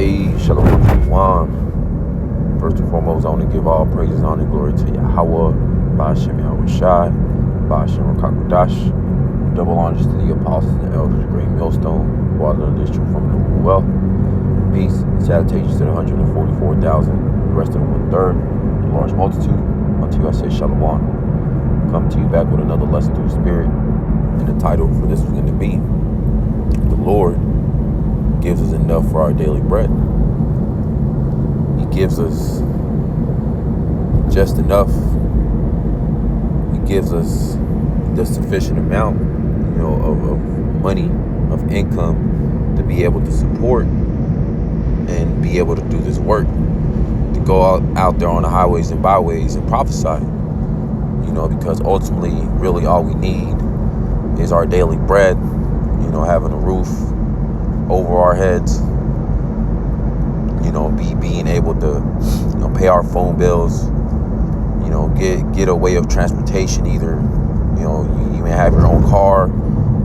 Hey, Shalom Juan. First and foremost, I want to give all praises, honor, and glory to Yahweh, Ba'ashem Yahweh Shai, Ba'ashem Rakakwadash. Double honors to the apostles and the elders, the great millstone, who are learning this truth from the well. Peace and salutations to the 144,000, the rest of the 1/3, the large multitude. Until I say Shalom. Come to you back with another lesson through the Spirit. And the title for this is going to be, The Lord gives us enough for our daily bread. He gives us just enough. He gives us the sufficient amount, of money, of income to be able to support and be able to do this work, to go out there on the highways and byways and prophesy, because ultimately, really all we need is our daily bread, having a roof over our heads, being able to, pay our phone bills, get a way of transportation. Either, you may have your own car,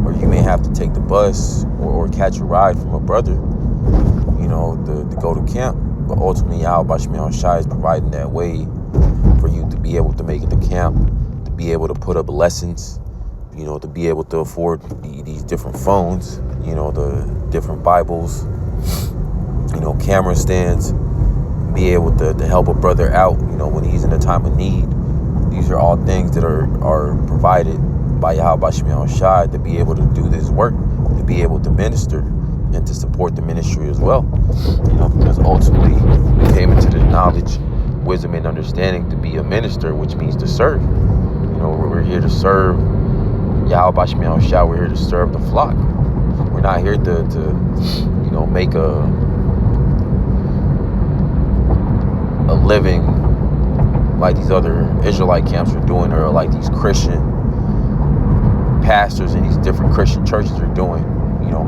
or you may have to take the bus or catch a ride from a brother, to go to camp. But ultimately, Yahweh Shai is providing that way for you to be able to make it to camp, to be able to put up lessons, to be able to afford these different phones, the different Bibles, camera stands, be able to help a brother out, when he's in a time of need. These are all things that are provided by Yahweh Shai to be able to do this work, to be able to minister and to support the ministry as well. Because ultimately we came into the knowledge, wisdom, and understanding to be a minister, which means to serve. We're here to serve Yahweh Shai. We're here to serve the flock. We're not here to make a living like these other Israelite camps are doing, or like these Christian pastors in these different Christian churches are doing,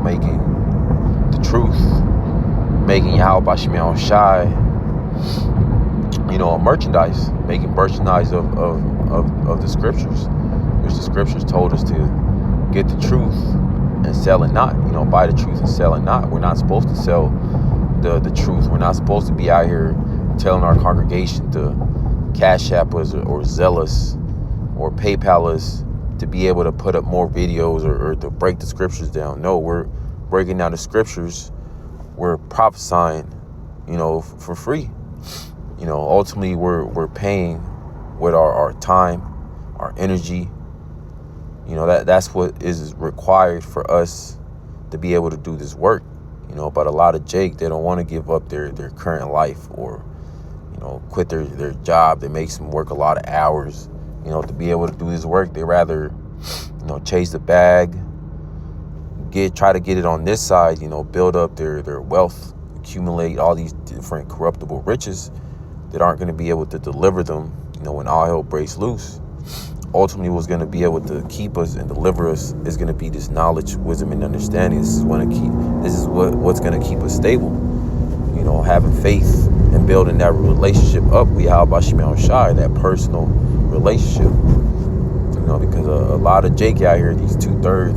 making the truth, making Yahweh Shai, a merchandise, making merchandise of the scriptures, which the scriptures told us to get the truth and sell it not, buy the truth and sell it not. We're not supposed to sell the truth. We're not supposed to be out here telling our congregation to Cash App us or Zealous or PayPal us to be able to put up more videos or to break the scriptures down. No, we're breaking down the scriptures. We're prophesying, for free. Ultimately we're paying with our time, our energy. That's what is required for us to be able to do this work. But a lot of Jake, they don't want to give up their current life or, quit their job that makes them work a lot of hours, to be able to do this work. They rather, chase the bag, try to get it on this side, build up their wealth, accumulate all these different corruptible riches that aren't going to be able to deliver them, when all hell breaks loose. Ultimately, what's going to be able to keep us and deliver us is going to be this knowledge, wisdom, and understanding. This is what's going to keep us stable. Having faith and building that relationship up with Yahweh Shai, that personal relationship. Because a lot of Jake out here, these 2/3,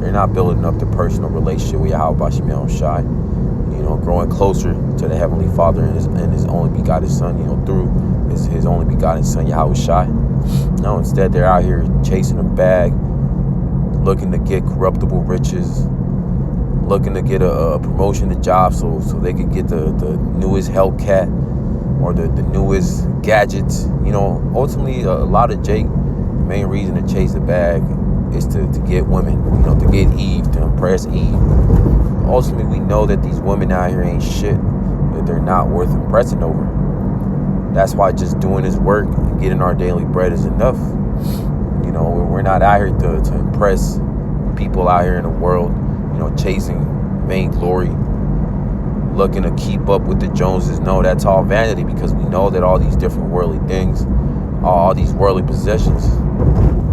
they're not building up the personal relationship with Yahweh Shai. Growing closer to the Heavenly Father and his only begotten Son, through his only begotten Son, Yahweh Shai. No, instead they're out here chasing a bag, looking to get corruptible riches, looking to get a promotion to job so they could get the newest Hellcat or the newest gadgets. Ultimately a lot of Jake, the main reason to chase the bag is to get women, to get Eve, to impress Eve. Ultimately, we know that these women out here ain't shit, that they're not worth impressing over. That's why just doing this work and getting our daily bread is enough. We're not out here to impress people out here in the world, chasing vainglory, looking to keep up with the Joneses. No, that's all vanity, because we know that all these different worldly things, all these worldly possessions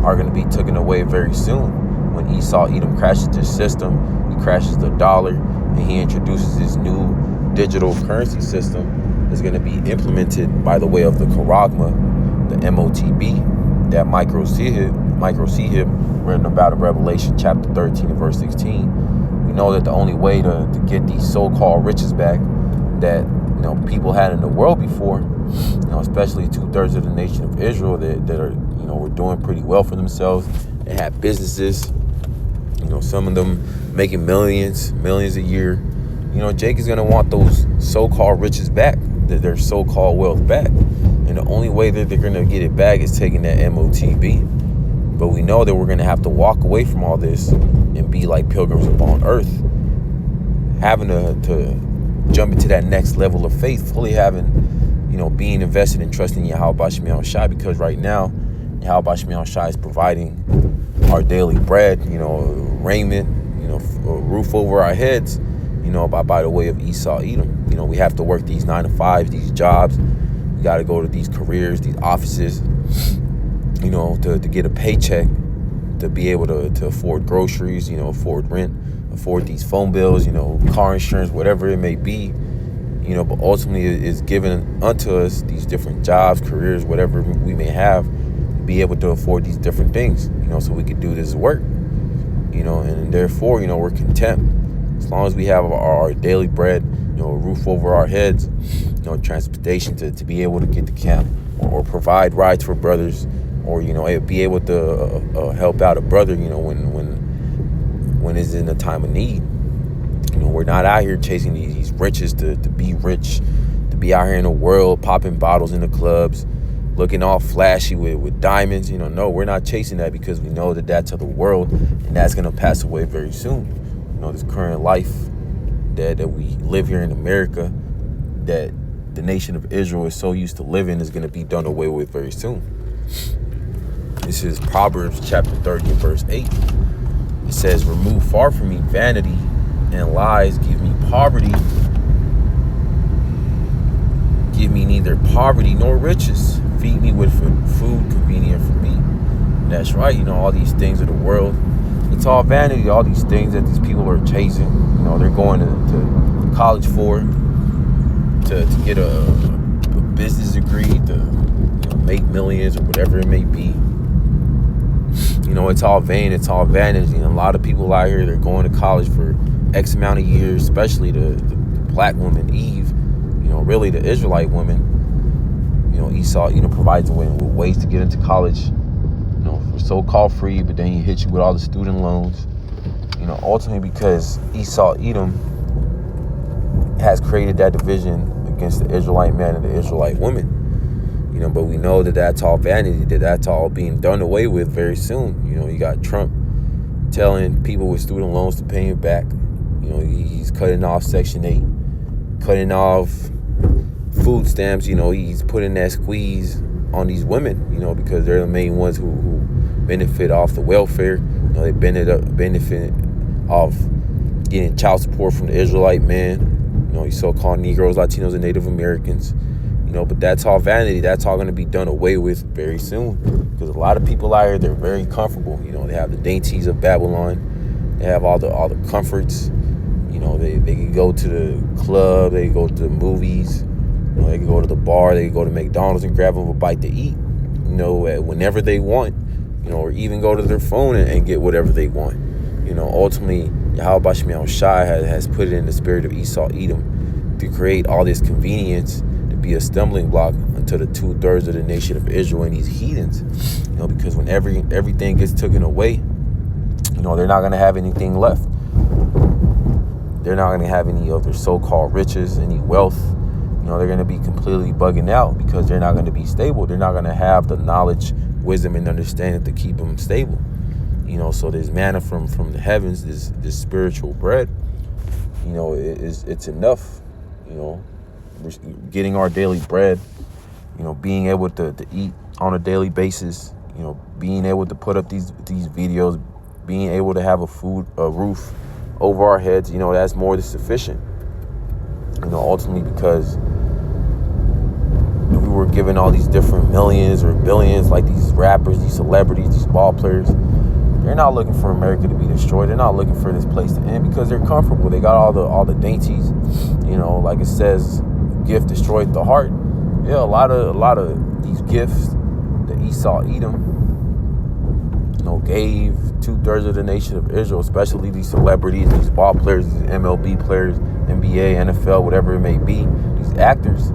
are going to be taken away very soon. When Esau Edom crashes their system, he crashes the dollar, and he introduces his new digital currency system that's going to be implemented by the way of the Charagma, the MOTB, that micro Sihib written about in Revelation chapter 13 and verse 16. We know that the only way to get these so-called riches back that people had in the world before, especially 2/3 of the nation of Israel that are were doing pretty well for themselves. They had businesses, some of them making millions a year. Jake is gonna want those so-called riches back, their so-called wealth back, and the only way that they're gonna get it back is taking that MOTB. But we know that we're gonna have to walk away from all this and be like pilgrims upon earth, having to jump into that next level of faith, fully having, being invested and trusting Yahweh Shai Shai, because right now, Yahweh Shai Shai is providing our daily bread, raiment, a roof over our heads, by the way of Esau, Edom. We have to work these 9 to 5s, these jobs. We got to go to these careers, these offices, to get a paycheck, to be able to afford groceries, afford rent, afford these phone bills, car insurance, whatever it may be, but ultimately it's given unto us these different jobs, careers, whatever we may have, to be able to afford these different things, so we could do this work, and therefore, we're content. As long as we have our daily bread, a roof over our heads, transportation to be able to get to camp, or provide rides for brothers, or, be able to help out a brother, when it's in a time of need. We're not out here chasing these riches to be rich, to be out here in the world, popping bottles in the clubs, looking all flashy with diamonds. No, we're not chasing that, because we know that that's of the world, and that's going to pass away very soon. This current life that we live here in America, that the nation of Israel is so used to living, is going to be done away with very soon. This is Proverbs chapter 30 and verse 8. It says, "Remove far from me vanity, and lies give me poverty. Give me neither poverty nor riches. Feed me with food convenient for me." And that's right. All these things of the world, it's all vanity. All these things that these people are chasing, they're going to college for, to get a business degree, to make millions or whatever it may be. It's all vain. It's all vanity. And a lot of people out here, they're going to college for X amount of years, especially the black woman, Eve, really the Israelite woman. Esau, provides them with ways to get into college, for so-called free, but then he hits you with all the student loans, ultimately because Esau, Edom has created that division against the Israelite man and the Israelite woman. But we know that that's all vanity, that that's all being done away with very soon. You got Trump telling people with student loans to pay him back. He's cutting off Section 8, cutting off food stamps. He's putting that squeeze on these women, because they're the main ones who benefit off the welfare. They benefit off getting child support from the Israelite man, these so-called Negroes, Latinos, and Native Americans. But that's all vanity. That's all going to be done away with very soon, because a lot of people out here, they're very comfortable. They have the dainties of Babylon. They have all the comforts. They can go to the club. They can go to the movies. They can go to the bar. They can go to McDonald's and grab them a bite to eat, whenever they want, or even go to their phone and get whatever they want. Ultimately, Yahweh Shai has put it in the spirit of Esau, Edom, to create all this convenience, to be a stumbling block unto the 2/3 of the nation of Israel and these heathens. Because when everything gets taken away, they're not going to have anything left. They're not going to have any of their so-called riches, any wealth. They're going to be completely bugging out, because they're not going to be stable. They're not going to have the knowledge, wisdom, and understanding to keep them stable. So this manna from the heavens, this spiritual bread, it's enough. We're getting our daily bread, being able to eat on a daily basis, being able to put up these videos, being able to have a roof over our heads, that's more than sufficient. Ultimately, because we were given all these different millions or billions, like these rappers, these celebrities, these ball players, they're not looking for America to be destroyed. They're not looking for this place to end, because they're comfortable. They got all the dainties, like it says, gift destroyed the heart. Yeah, a lot of these gifts that Esau, Edom, gave 2/3 of the nation of Israel, especially these celebrities, these ball players, these MLB players, NBA, NFL, whatever it may be, these actors,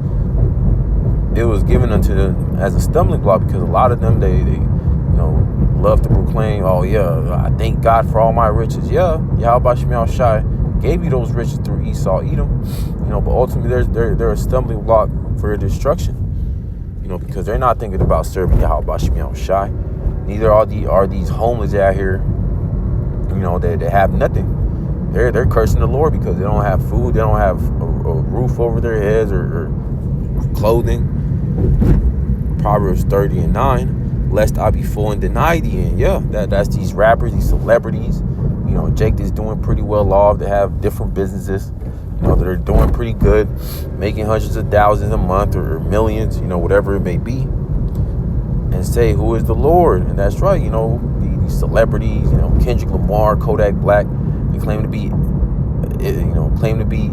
it was given unto them as a stumbling block, because a lot of them, they love to proclaim, oh yeah, I thank God for all my riches. Yeah, Yahweh Shemel Shai gave you those riches through Esau, Edom, but ultimately they're a stumbling block for your destruction, because they're not thinking about serving Yahweh Shemel Shai. Neither are these homeless out here, they have nothing. They're cursing the Lord because they don't have food, they don't have a roof over their heads or clothing. Proverbs 30:9, lest I be full and deny thee. And yeah, that's these rappers, these celebrities. Jake is doing pretty well off. They have different businesses, that are doing pretty good, making hundreds of thousands a month or millions, whatever it may be. And say, who is the Lord? And that's right, these celebrities, Kendrick Lamar, Kodak Black, they claim to be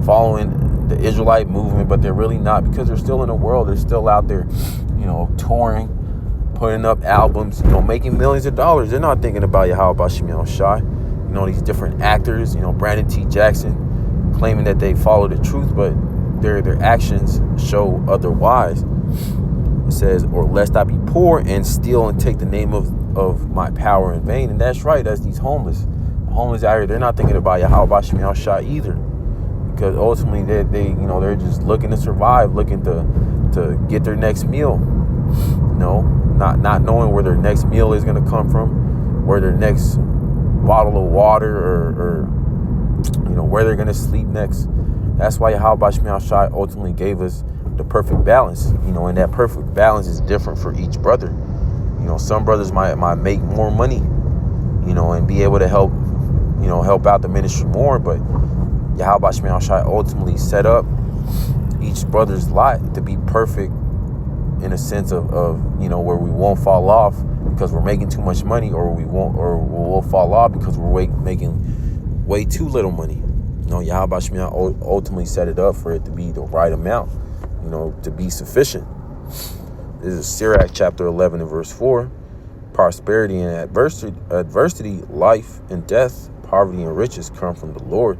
following the Israelite movement, but they're really not, because they're still in the world. They're still out there, touring, putting up albums, making millions of dollars. They're not thinking about Yahweh Shemel Shai. These different actors, Brandon T. Jackson, claiming that they follow the truth, but their actions show otherwise. It says, or lest I be poor and steal and take the name of my power in vain. And that's right, that's these homeless out here. They're not thinking about Yahweh Shemel Shai either, because ultimately they're just looking to survive, looking to get their next meal. Not knowing where their next meal is going to come from, where their next bottle of water or where they're going to sleep next. That's why Yahweh Shemel Shai ultimately gave us the perfect balance, and that perfect balance is different for each brother. Some brothers might make more money, and be able to help out the ministry more, but Yahweh Shemel Shai ultimately set up each brother's lot to be perfect, in a sense of where we won't fall off because we're making too much money, or we'll fall off because we're making way too little money. Yahweh Shemel ultimately set it up for it to be the right amount, to be sufficient. This is Sirach chapter 11 and verse 4. Prosperity and adversity, life and death, poverty and riches come from the Lord.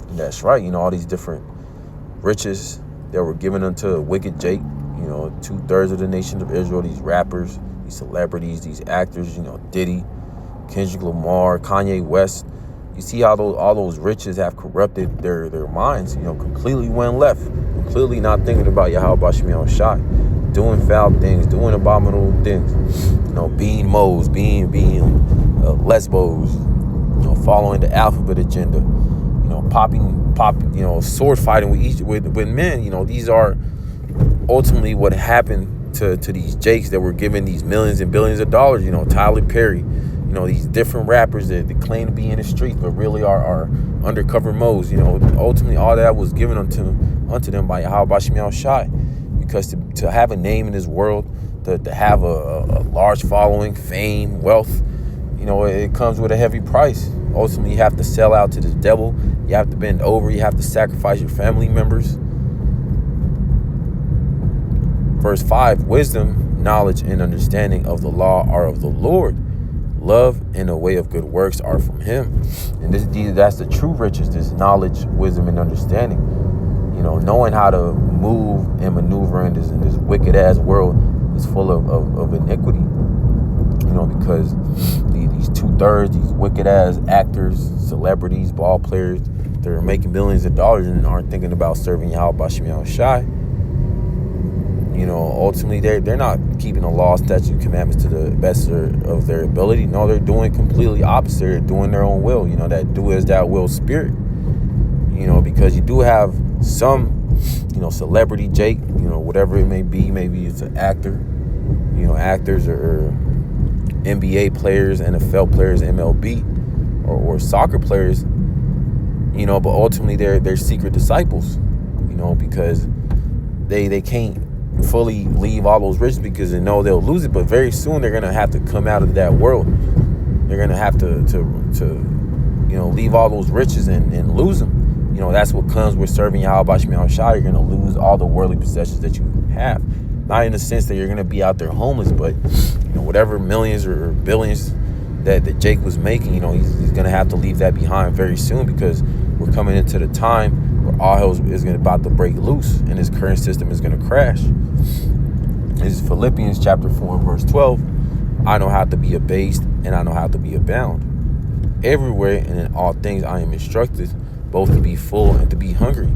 And that's right, all these different riches that were given unto wicked Jake, 2/3 of the nation of Israel, these rappers, these celebrities, these actors, Diddy, Kendrick Lamar, Kanye West. You see how all those riches have corrupted their minds, completely went left, completely not thinking about Yahweh Shemel Shai, doing foul things, doing abominable things, being moles, being lesbos, following the alphabet agenda, popping, sword fighting with men. These are ultimately what happened to these Jakes that were given these millions and billions of dollars. Tyler Perry, these different rappers that claim to be in the streets but really are undercover modes. Ultimately all that was given unto them by Yahweh Shemel Shai, because to have a name in this world, to have a large following, fame, wealth, it comes with a heavy price. Ultimately, you have to sell out to the devil. You have to bend over. You have to sacrifice your family members. Verse 5, wisdom, knowledge, and understanding of the law are of the Lord. Love and the way of good works are from him. And that's the true riches, this knowledge, wisdom, and understanding. Knowing how to move and maneuver in this wicked ass world is full of iniquity. Because these 2/3, these wicked ass actors, celebrities, ball players, they're making millions of dollars and aren't thinking about serving Yahweh Shemel Shai. Ultimately they're not keeping the law, statutes, and commandments to the best of their ability. No, they're doing completely opposite. They're doing their own will. That do as thou will spirit. Because you do have some, celebrity Jake, whatever it may be. Maybe it's an actor, actors or NBA players, NFL players, MLB, or soccer players, but ultimately they're secret disciples, because they can't fully leave all those riches because they know they'll lose it. But very soon they're gonna have to come out of that world. They're gonna have to leave all those riches and lose them. That's what comes with serving Yahweh Shemel Shai. You're gonna lose all the worldly possessions that you have. Not in the sense that you're gonna be out there homeless, but whatever millions or billions that Jake was making, he's going to have to leave that behind very soon, because we're coming into the time where all hell is about to break loose and his current system is going to crash. This is Philippians chapter 4, verse 12. I know how to be abased and I know how to be abound. Everywhere and in all things I am instructed, both to be full and to be hungry,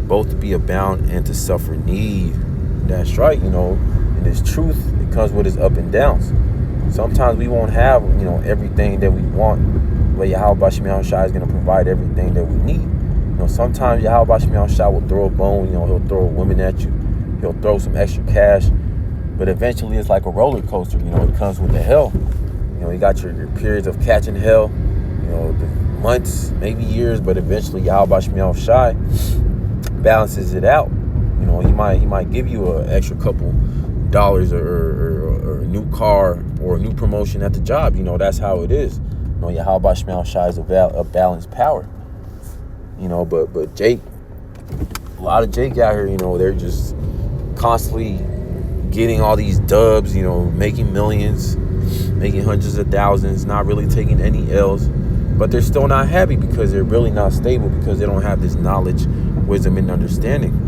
both to be abound and to suffer need. That's right, and this truth, it comes with its up and downs. Sometimes we won't have, everything that we want, but Yahweh Shemel Shai is going to provide everything that we need. Sometimes Yahweh Shemel Shai will throw a bone, he'll throw a woman at you, he'll throw some extra cash, but eventually it's like a roller coaster, it comes with the hell. You got your periods of catching hell, the months, maybe years, but eventually Yahweh Shemel Shai balances it out. He might give you an extra couple dollars or a new car or a new promotion at the job. That's how it is. Yahweh Shemel Shai is a balanced power. But Jake, a lot of Jake out here, they're just constantly getting all these dubs, making millions, making hundreds of thousands, not really taking any L's. But they're still not happy because they're really not stable, because they don't have this knowledge, wisdom, and understanding.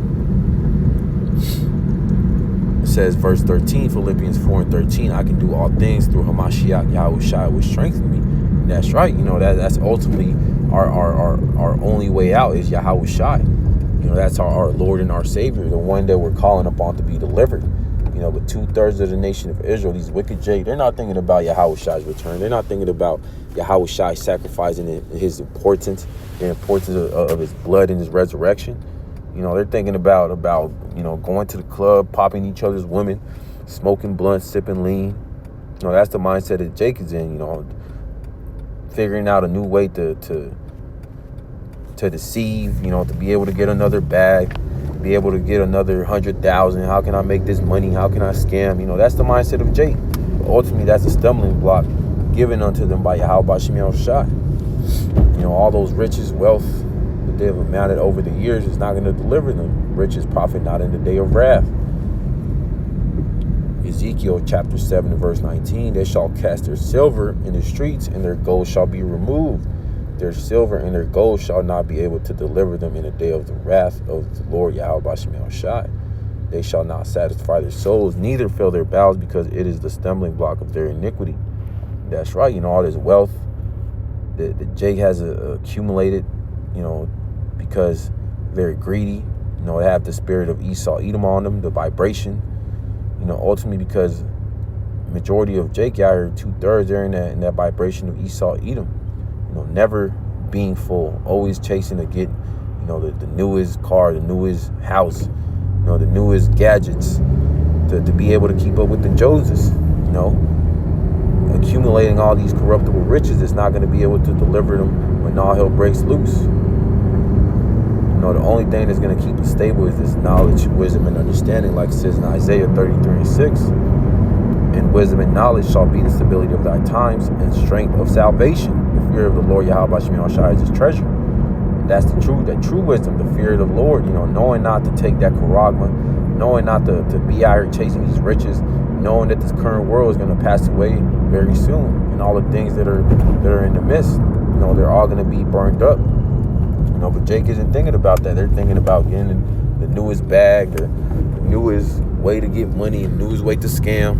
It says, verse 13, Philippians 4:13, I can do all things through Hamashiach Yahushua, which strengthens me. And that's right. That's ultimately our only way out is Yahushua. That's our Lord and our Savior, the one that we're calling upon to be delivered. But 2/3 of the nation of Israel, these wicked Jake, they're not thinking about Yahushua's return. They're not thinking about Yahushua sacrificing his importance, the importance of his blood and his resurrection. They're thinking about going to the club, popping each other's women, smoking blunts, sipping lean. That's the mindset that Jake is in. Figuring out a new way to deceive. To be able to get another bag, be able to get another 100,000. How can I make this money? How can I scam? That's the mindset of Jake. But ultimately, that's a stumbling block given unto them by Yahweh Shemel Shai. All those riches, wealth that they have amounted over the years is not going to deliver them. Riches profit not in the day of wrath. Ezekiel chapter 7 verse 19, they shall cast their silver in the streets, and their gold shall be removed. Their silver and their gold shall not be able to deliver them in the day of the wrath of the Lord Yahweh Shemel Shai. They shall not satisfy their souls, neither fill their bowels, because it is the stumbling block of their iniquity. That's right. All this wealth that Jake has accumulated, because very greedy. They have the spirit of Esau Edom on them, the vibration. Ultimately because majority of Jake out here, 2/3, they're in that vibration of Esau Edom. Never being full, always chasing to get, the newest car, the newest house, the newest gadgets, to be able to keep up with the Joneses. Accumulating all these corruptible riches is not going to be able to deliver them when all hell breaks loose. The only thing that's going to keep it stable is this knowledge, wisdom, and understanding, like it says in Isaiah 33:6. And wisdom and knowledge shall be the stability of thy times, and strength of salvation. The fear of the Lord Yahweh Shemel Shai is his treasure. And that's the true wisdom, the fear of the Lord, knowing not to take that charagma, knowing not to be out here chasing these riches, knowing that this current world is going to pass away very soon, and all the things that are in the midst, they're all going to be burned up. But Jake isn't thinking about that. They're thinking about getting the newest bag, the newest way to get money, the newest way to scam.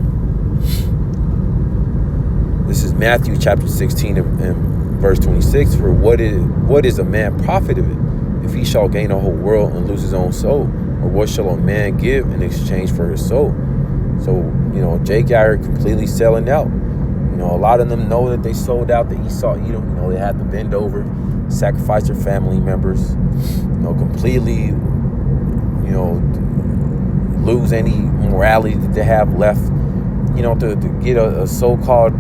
This is Matthew chapter 16 and verse 26. For what is a man profit of it, if he shall gain a whole world and lose his own soul? Or what shall a man give in exchange for his soul? So, Jake out here completely selling out. A lot of them know that they sold out to Esau Edom. They had to bend over, sacrifice their family members, completely, lose any morality that they have left, to get a so-called,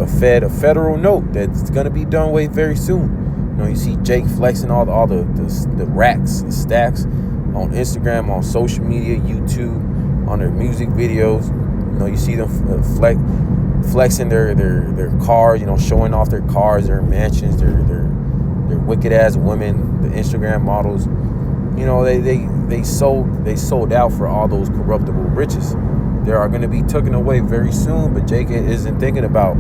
a federal note that's going to be done with very soon. You see Jake flexing all the racks and stacks on Instagram, on social media, YouTube, on their music videos. You see them flexing their cars, showing off their cars, their mansions, their wicked ass women, the Instagram models. They sold out for all those corruptible riches. They are going to be taken away very soon, but Jake isn't thinking about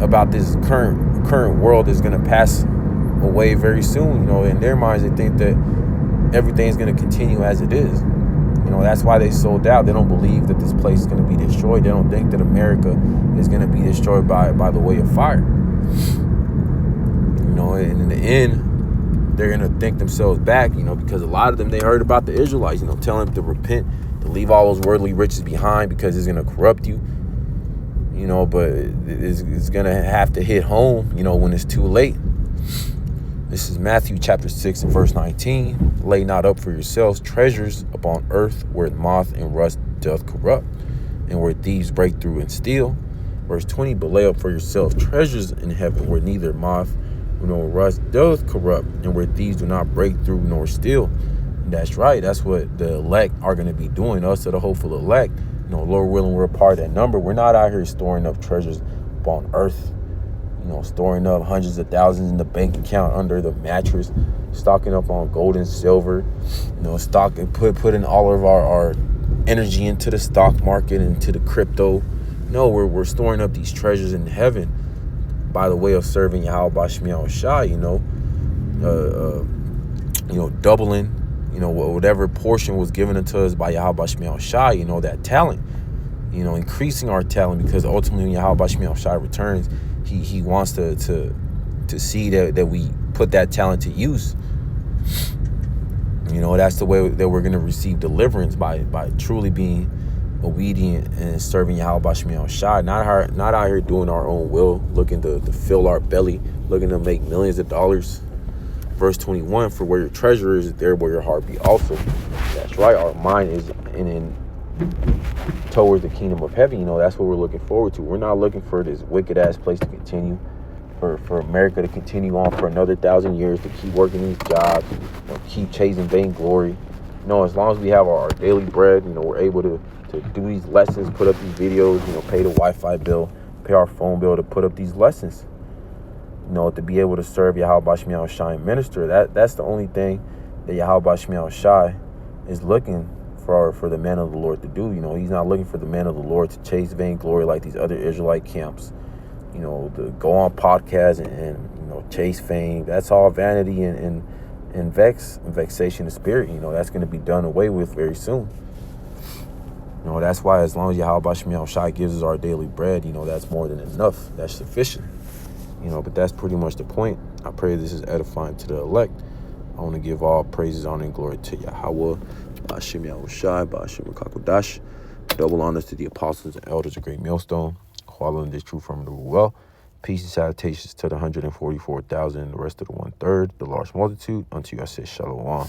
about this current world is going to pass away very soon. You know, in their minds, they think that everything's going to continue as it is. You know, that's why they sold out. They don't believe that this place is going to be destroyed. They don't think that America is going to be destroyed by the way of fire. You know, and in the end, they're going to think themselves back, you know, because a lot of them, they heard about the Israelites, you know, telling them to repent, to leave all those worldly riches behind because it's going to corrupt you. You know, but it's going to have to hit home, you know, when it's too late. This is Matthew chapter 6 and verse 19. Lay not up for yourselves treasures upon earth where moth and rust doth corrupt, and where thieves break through and steal. Verse 20, but lay up for yourselves treasures in heaven where neither moth nor rust doth corrupt, and where thieves do not break through nor steal. And that's right. That's what the elect are going to be doing. Us are the hopeful elect. You know, Lord willing, we're a part of that number. We're not out here storing up treasures upon earth. You know, storing up hundreds of thousands in the bank account under the mattress, stocking up on gold and silver, you know, putting all of our energy into the stock market, into the crypto. No, we're storing up these treasures in heaven by the way of serving Yahweh Bashmiel Shai, you know, doubling, you know, whatever portion was given unto us by Yahweh Bashmiel Shai, you know, that talent, you know, increasing our talent, because ultimately when Yahweh Bashmiel Shai returns, He wants to see that we put that talent to use. You know, that's the way that we're going to receive deliverance, by truly being obedient and serving Yahweh Bashmiel Shai. Not out here doing our own will, looking to fill our belly, looking to make millions of dollars. Verse 21, for where your treasure is, there will your heart be also. That's right. Our mind is in towards the kingdom of heaven. You know, that's what we're looking forward to. We're not looking for this wicked ass place to continue, for America to continue on for another 1,000 years, to keep working these jobs, you know, keep chasing vainglory. You know, as long as we have our daily bread, you know, we're able to do these lessons, put up these videos, you know, pay the Wi-Fi bill, pay our phone bill to put up these lessons. You know, to be able to serve Yahweh Bashmiel Shai and minister. That's the only thing that Yahweh Bashmiel Shai is looking for the man of the Lord to do. You know, he's not looking for the man of the Lord to chase vainglory like these other Israelite camps. You know, to go on podcasts and you know, chase fame. That's all vanity and vexation of spirit. You know, that's going to be done away with very soon. You know, that's why as long as Yahweh Bashmiel Shai gives us our daily bread, you know, that's more than enough. That's sufficient. You know, but that's pretty much the point. I pray this is edifying to the elect. I want to give all praises, honor, and glory to Yahweh, Ba'ashem Yahushai, Ba'ashem Kakodash. Double honors to the apostles and elders of Great Millstone, following this truth from the well. Peace and salutations to the 144,000 and the rest of the 1/3, the large multitude. Unto you I say shalom.